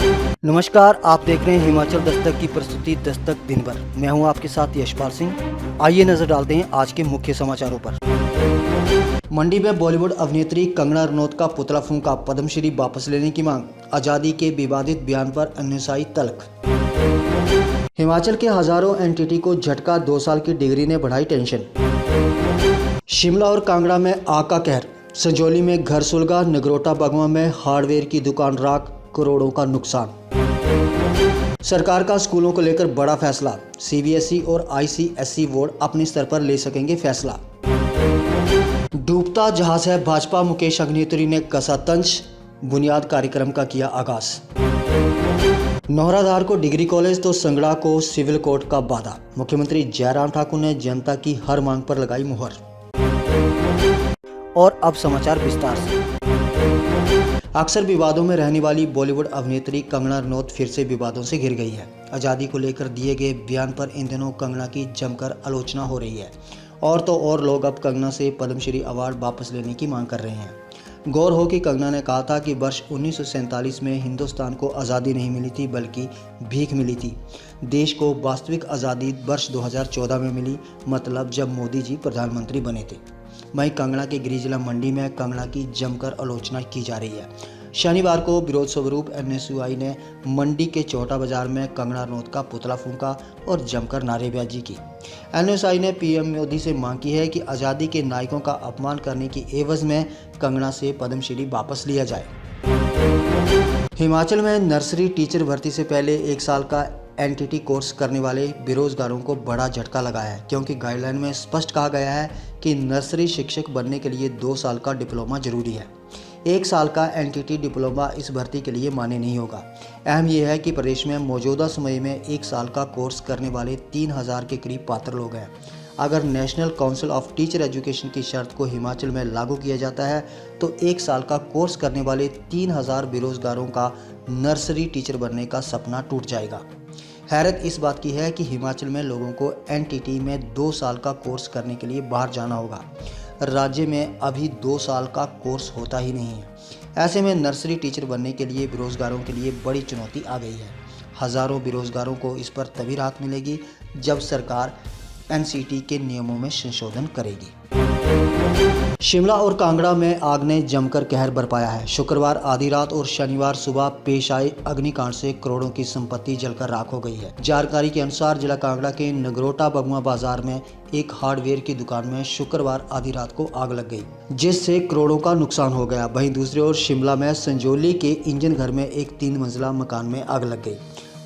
नमस्कार, आप देख रहे हैं हिमाचल दस्तक की प्रस्तुति दस्तक दिन भर। मैं हूं आपके साथ यशपाल सिंह। आइए नजर डालते हैं आज के मुख्य समाचारों पर। मंडी में बॉलीवुड अभिनेत्री कंगना रनौत का पुतला फूंका, पद्मश्री वापस लेने की मांग। आजादी के विवादित बयान पर अनुयायी तल्ख। हिमाचल के हजारों एनटीटी को झटका, 2 साल की डिग्री ने बढ़ाई टेंशन। शिमला और कांगड़ा में आग का कहर, संजौली में घर सुलगा, नगरोटा बगवा में हार्डवेयर की दुकान राख, करोड़ों का नुकसान। सरकार का स्कूलों को लेकर बड़ा फैसला, सीबीएसई और आईसीएसई बोर्ड अपने स्तर पर ले सकेंगे फैसला। डूबता जहाज है भाजपा, मुकेश अग्निहोत्री ने कसा तंज, बुनियाद कार्यक्रम का किया आगाज। नौहराधार को डिग्री कॉलेज तो संगड़ा को सिविल कोर्ट का वादा, मुख्यमंत्री जयराम ठाकुर ने जनता की हर मांग पर लगाई मुहर। और अब समाचार विस्तार से। अक्सर विवादों में रहने वाली बॉलीवुड अभिनेत्री कंगना रनौत फिर से विवादों से घिर गई है। आज़ादी को लेकर दिए गए बयान पर इन दिनों कंगना की जमकर आलोचना हो रही है। और तो और लोग अब कंगना से पद्मश्री अवार्ड वापस लेने की मांग कर रहे हैं। गौर हो कि कंगना ने कहा था कि वर्ष 1947 में हिंदुस्तान को आज़ादी नहीं मिली थी बल्कि भीख मिली थी। देश को वास्तविक आज़ादी वर्ष 2014 में मिली, मतलब जब मोदी जी प्रधानमंत्री बने थे। वहीं कंगना के गृह जिला मंडी में कंगना की जमकर आलोचना की जा रही है। शनिवार को विरोध स्वरूप एनएसयूआई ने मंडी के चौटा बाजार में कंगना रनौत का पुतला फूंका और जमकर नारेबाजी की। एनएसयूआई ने पीएम मोदी से मांग की है कि आज़ादी के नायकों का अपमान करने की एवज में कंगना से पद्मश्री वापस लिया जाए। हिमाचल में नर्सरी टीचर भर्ती से पहले 1 साल का एनटीटी कोर्स करने वाले बेरोजगारों को बड़ा झटका लगा है, क्योंकि गाइडलाइन में स्पष्ट कहा गया है कि नर्सरी शिक्षक बनने के लिए 2 साल का डिप्लोमा जरूरी है। 1 साल का एनटीटी डिप्लोमा इस भर्ती के लिए मान्य नहीं होगा। अहम यह है कि प्रदेश में मौजूदा समय में 1 साल का कोर्स करने वाले 3000 के करीब पात्र लोग हैं। अगर national council of teacher education की शर्त को हिमाचल में लागू किया जाता है तो 1 साल का कोर्स करने वाले 3000 बेरोजगारों का नर्सरी टीचर बनने का सपना टूट जाएगा। हैरत इस बात की है कि हिमाचल में लोगों को एनटीटी में 2 साल का कोर्स करने के लिए बाहर जाना होगा। राज्य में अभी 2 साल का कोर्स होता ही नहीं है। ऐसे में नर्सरी टीचर बनने के लिए बेरोजगारों के लिए बड़ी चुनौती आ गई है। हजारों बेरोजगारों को इस पर तभी राहत मिलेगी जब सरकार एनसीटी के नियमों में संशोधन करेगी। शिमला और कांगड़ा में आग ने जमकर कहर बरपाया है। शुक्रवार आधी रात और शनिवार सुबह पेश आए अग्निकांड से करोड़ों की संपत्ति जलकर राख हो गई है। जानकारी के अनुसार जिला कांगड़ा के नगरोटा बगवा बाजार में एक हार्डवेयर की दुकान में शुक्रवार आधी रात को आग लग गई, जिससे करोड़ों का नुकसान हो गया। वहीं दूसरी ओर शिमला में संजौली के इंजन घर में एक 3 मंजिला मकान में आग लग गई।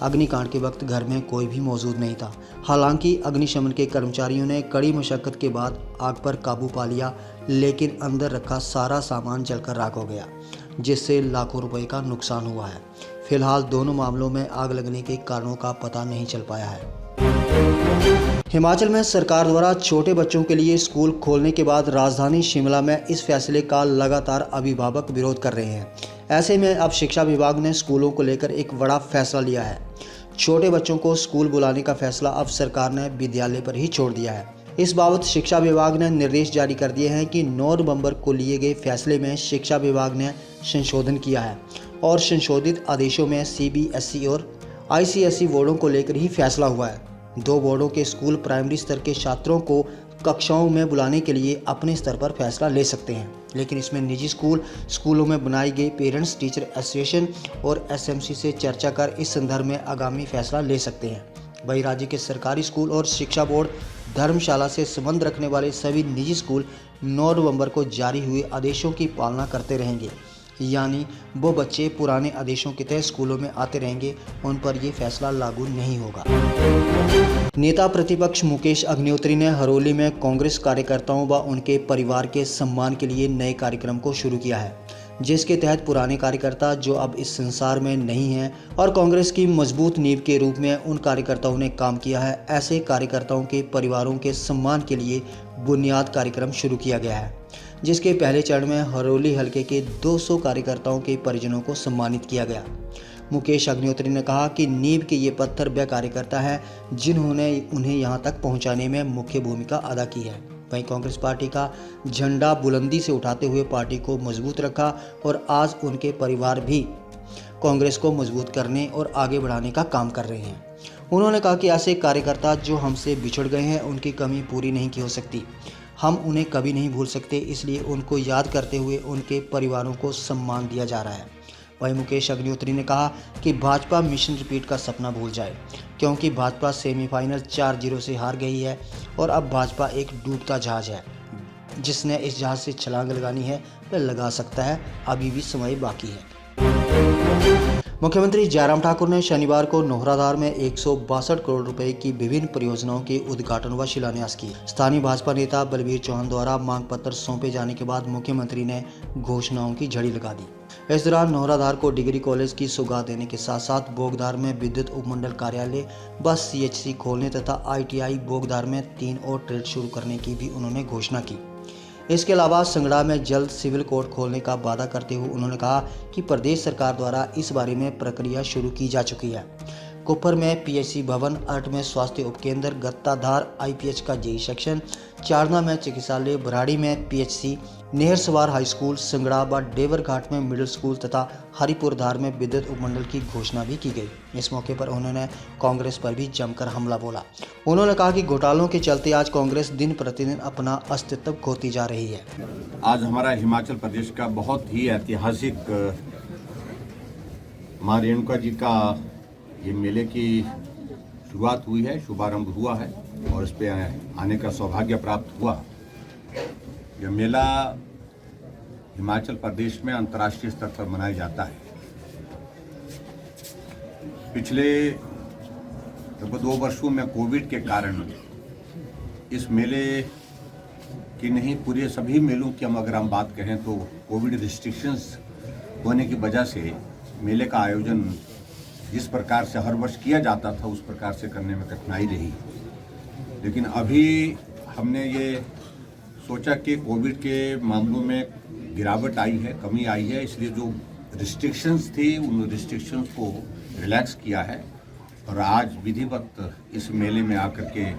अग्निकांड के वक्त घर में कोई भी मौजूद नहीं था। हालांकि अग्निशमन के कर्मचारियों ने कड़ी मशक्कत के बाद आग पर काबू पा लिया, लेकिन अंदर रखा सारा सामान जलकर राख हो गया, जिससे लाखों रुपए का नुकसान हुआ है। फिलहाल दोनों मामलों में आग लगने के कारणों का पता नहीं चल पाया है। हिमाचल में सरकार द्वारा छोटे बच्चों के लिए स्कूल खोलने के बाद राजधानी शिमला में इस फैसले का लगातार अभिभावक विरोध कर रहे हैं। ऐसे में अब शिक्षा विभाग ने स्कूलों को लेकर एक बड़ा फैसला लिया है। छोटे बच्चों को स्कूल बुलाने का फैसला अब सरकार ने विद्यालय पर ही छोड़ दिया है। इस बाबत शिक्षा विभाग ने निर्देश जारी कर दिए हैं कि 9 नवंबर को लिए गए फैसले में शिक्षा विभाग ने संशोधन किया है और संशोधित आदेशों में सीबीएसई और आईसीएसई बोर्डों को लेकर ही फैसला हुआ है। 2 बोर्डों के स्कूल प्राइमरी स्तर के छात्रों को कक्षाओं में बुलाने के लिए अपने स्तर पर फैसला ले सकते हैं, लेकिन इसमें निजी स्कूलों में बनाई गई पेरेंट्स टीचर एसोसिएशन और एसएमसी से चर्चा कर इस संदर्भ में आगामी फैसला ले सकते हैं। वहीं राज्य के सरकारी स्कूल और शिक्षा बोर्ड धर्मशाला से संबंध रखने वाले सभी निजी स्कूल 9 नवंबर को जारी हुए आदेशों की पालना करते रहेंगे, यानी वो बच्चे पुराने आदेशों के तहत स्कूलों में आते रहेंगे, उन पर यह फैसला लागू नहीं होगा। नेता प्रतिपक्ष मुकेश अग्निहोत्री ने हरोली में कांग्रेस कार्यकर्ताओं व उनके परिवार के सम्मान के लिए नए कार्यक्रम को शुरू किया है, जिसके तहत पुराने कार्यकर्ता जो अब इस संसार में नहीं हैं और कांग्रेस की मजबूत नींव के रूप में उन कार्यकर्ताओं ने काम किया है, ऐसे कार्यकर्ताओं के परिवारों के सम्मान के लिए बुनियाद कार्यक्रम शुरू किया गया है, जिसके पहले चरण में हरोली हलके के 200 कार्यकर्ताओं के परिजनों को सम्मानित किया गया। मुकेश अग्निहोत्री ने कहा कि नींव के ये पत्थर वे कार्यकर्ता हैं जिन्होंने उन्हें यहां तक पहुंचाने में मुख्य भूमिका अदा की है। वहीं कांग्रेस पार्टी का झंडा बुलंदी से उठाते हुए पार्टी को मजबूत रखा और आज उनके परिवार भी कांग्रेस को मजबूत करने और आगे बढ़ाने का काम कर रहे हैं। उन्होंने कहा कि ऐसे कार्यकर्ता जो हमसे बिछड़ गए हैं उनकी कमी पूरी नहीं की हो सकती। हम उन्हें कभी नहीं भूल सकते, इसलिए उनको याद करते हुए उनके परिवारों को सम्मान दिया जा रहा है। वहीं मुकेश अग्निहोत्री ने कहा कि भाजपा मिशन रिपीट का सपना भूल जाए, क्योंकि भाजपा सेमीफाइनल 4-0 से हार गई है और अब भाजपा एक डूबता जहाज है। जिसने इस जहाज से छलांग लगानी है वह लगा सकता है, अभी भी समय बाकी है। मुख्यमंत्री जयराम ठाकुर ने शनिवार को नौहराधार में 162 करोड़ रुपए की विभिन्न परियोजनाओं के उद्घाटन व शिलान्यास की। स्थानीय भाजपा नेता बलबीर चौहान द्वारा मांग पत्र सौंपे जाने के बाद मुख्यमंत्री ने घोषणाओं की झड़ी लगा दी। इस दौरान नौहराधार को डिग्री कॉलेज की सौगात देने के साथ साथ बोगदार में विद्युत उपमंडल कार्यालय व CHC खोलने तथा ITI बोगदार में 3 और ट्रेड शुरू करने की भी उन्होंने घोषणा की। इसके अलावा संगड़ा में जल्द सिविल कोर्ट खोलने का वादा करते हुए उन्होंने कहा कि प्रदेश सरकार द्वारा इस बारे में प्रक्रिया शुरू की जा चुकी है। कुपर में PHC भवन, अर्ट में स्वास्थ्य उपकेंद्र, गत्ताधार IPH का JEE सेक्शन, चारना में चिकित्सालय, बराड़ी में PHC, नेहरसवार हाई स्कूल, संगड़ा व डेवरघाट में मिडिल स्कूल तथा हरिपुर धार में विद्युत उपमंडल की घोषणा भी की गई। इस मौके पर उन्होंने कांग्रेस पर भी जमकर हमला बोला। उन्होंने कहा कि घोटालों के चलते आज कांग्रेस दिन प्रतिदिन अपना अस्तित्व खोती जा रही है। आज हमारा हिमाचल प्रदेश का बहुत ही ऐतिहासिक मां रेणुका जी का ये मेले की शुरुआत हुई है, शुभारंभ हुआ है और इस पे आने का सौभाग्य प्राप्त हुआ। यह मेला हिमाचल प्रदेश में अंतर्राष्ट्रीय स्तर पर मनाया जाता है। पिछले लगभग 2 वर्षों में कोविड के कारण इस मेले की नहीं, पूरे सभी मेलों की अगर हम बात करें तो कोविड रिस्ट्रिक्शंस होने की वजह से मेले का आयोजन जिस प्रकार से हर वर्ष किया जाता था उस प्रकार से करने में कठिनाई रही। लेकिन अभी हमने ये सोचा कि कोविड के मामलों में गिरावट आई है, कमी आई है, इसलिए जो रिस्ट्रिक्शंस थी उन रिस्ट्रिक्शंस को रिलैक्स किया है और आज विधिवत इस मेले में आकर के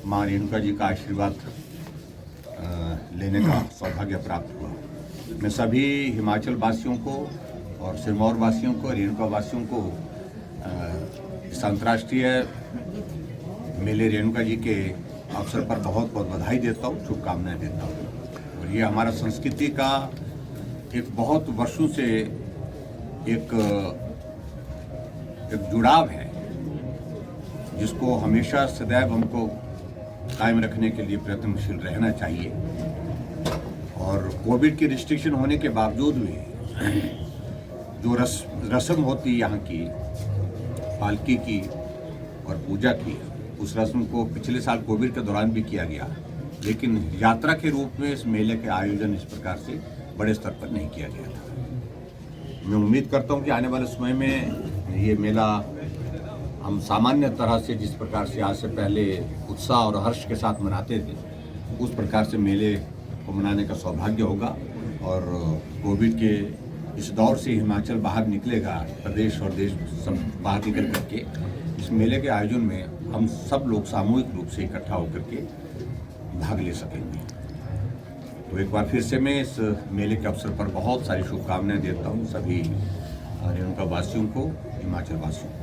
मां रेणुका जी का आशीर्वाद लेने का सौभाग्य प्राप्त हुआ। मैं सभी हिमाचल वासियों को और सिरमौर वासियों को, रेणुका वासियों को इस अंतर्राष्ट्रीय मेले रेणुका जी के अवसर पर बहुत बहुत बधाई देता हूँ, शुभकामनाएं देता हूँ। और ये हमारा संस्कृति का एक बहुत वर्षों से एक जुड़ाव है जिसको हमेशा सदैव हमको कायम रखने के लिए प्रयत्नशील रहना चाहिए। और कोविड की रिस्ट्रिक्शन होने के बावजूद भी जो रस्म होती यहाँ की पालकी की और पूजा की, उस रस्म को पिछले साल कोविड के दौरान भी किया गया, लेकिन यात्रा के रूप में इस मेले के आयोजन इस प्रकार से बड़े स्तर पर नहीं किया गया था। मैं उम्मीद करता हूँ कि आने वाले समय में ये मेला हम सामान्य तरह से जिस प्रकार से आज से पहले उत्साह और हर्ष के साथ मनाते थे उस प्रकार से मेले को मनाने का सौभाग्य होगा। और कोविड के इस दौर से हिमाचल बाहर निकलेगा, प्रदेश और देश बाहर निकल करके इस मेले के आयोजन में हम सब लोग सामूहिक रूप से इकट्ठा होकर के भाग ले सकेंगे। तो एक बार फिर से मैं इस मेले के अवसर पर बहुत सारी शुभकामनाएं देता हूँ सभी रेणुका वासियों को, हिमाचल वासियों को।